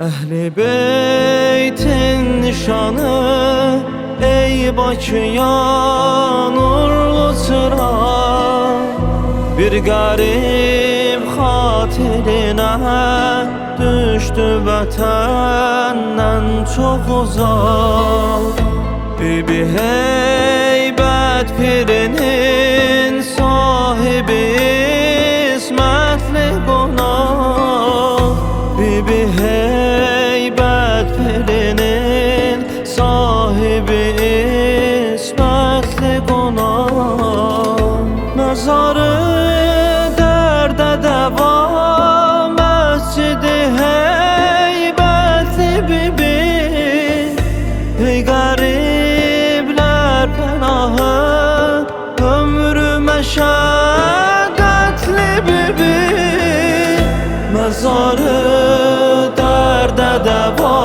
Ehli beytin nişanı, ey Bakıya nurlu çırağı. Bir garip xatirinə düşdü vətəndən çox uzaq. Bibi heybət pirinin sahibi ismətli qonaq. Bibi heybət pirinin sahibi ismətli qonaq. Məzarı dərdə dəva, məscidi heybətli bibi. Ey qəriblər pənahı, ömrü məşəqqətli bibi. Məzarı dərdə dəva,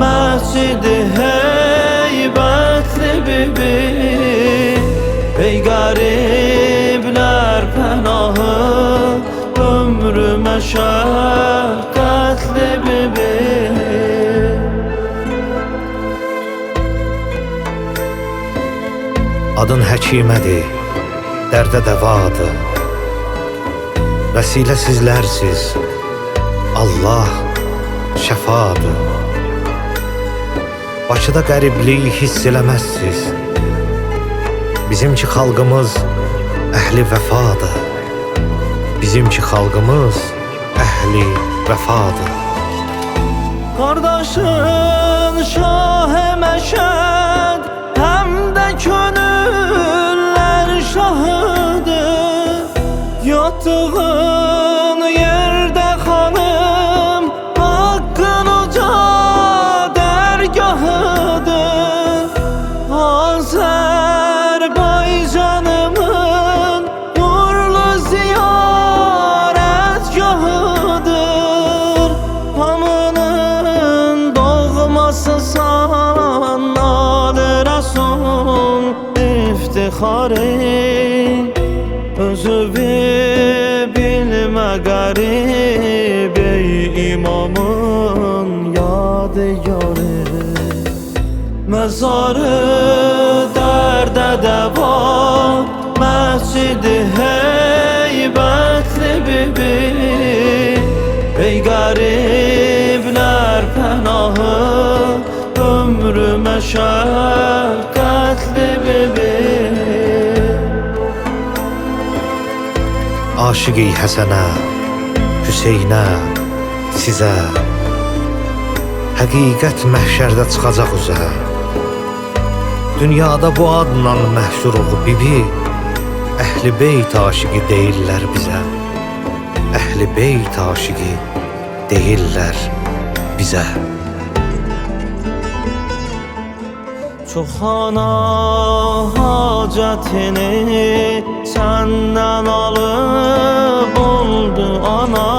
məscidi heybətli bibi. Ey qəriblər pənahı, ömrü məşəqqətli bibi. Adın həkimədir, dərdə dəvadır. Vəsilə sizlərsiz, Allah şəfadır. Bakıda qəriblik hiss eləməzsiz. Bizimki xalqımız əhli vəfadır. Bizimki xalqımız əhli vəfadır. Qardaşın Şah-ı Məşəd, həm də könüllər şahıdır. Yatdığın yerdə xanım, haqqın uca dərgahıdır. Azərbaycanımın nurlu ziyarətgahıdır. Hamının doğmasısan, adı Rəsul iftixarı. Özü bilmə qərib, ey imamın yadigarı. Məzarı dərdə dəva, məscidi heybətli bibi. Ey qəriblər pənahı, ömrü məşəqqətli bibi. Aşıqi Həsənə, Hüseynə, sizə həqiqət məhşərdə çıxacaq üzə. Dünyada bu adla məhşuruq bibi, Əhli beyt aşıqı deyirlər bizə. Əhli beyt aşıqı deyirlər bizə. Çoxana hacətini səndən alıb oldu ana.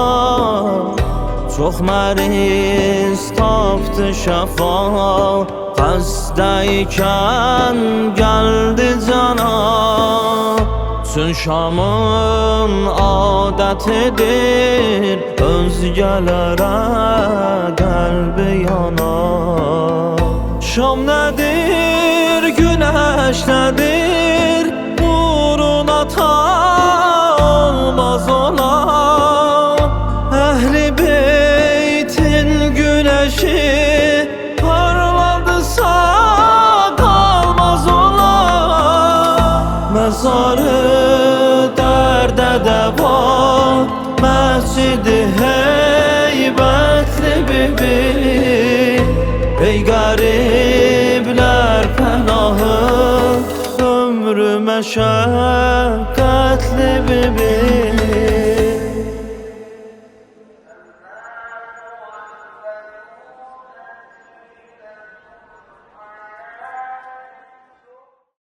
Çox məriz tapdı şəfa, xəstəykən gəldi cana. Çün Şamın adətidir, özgələrə qəlbi yana. Şam nədir, günəş nədir, uğruna ta olmaz ola. Əhli beytin günəşi parladısa qalmaz ola. Məzarı dərdə dəva, məscidi heybətli bibi. Ey qəriblər pənahı, ömrü məşəqqətli bibi.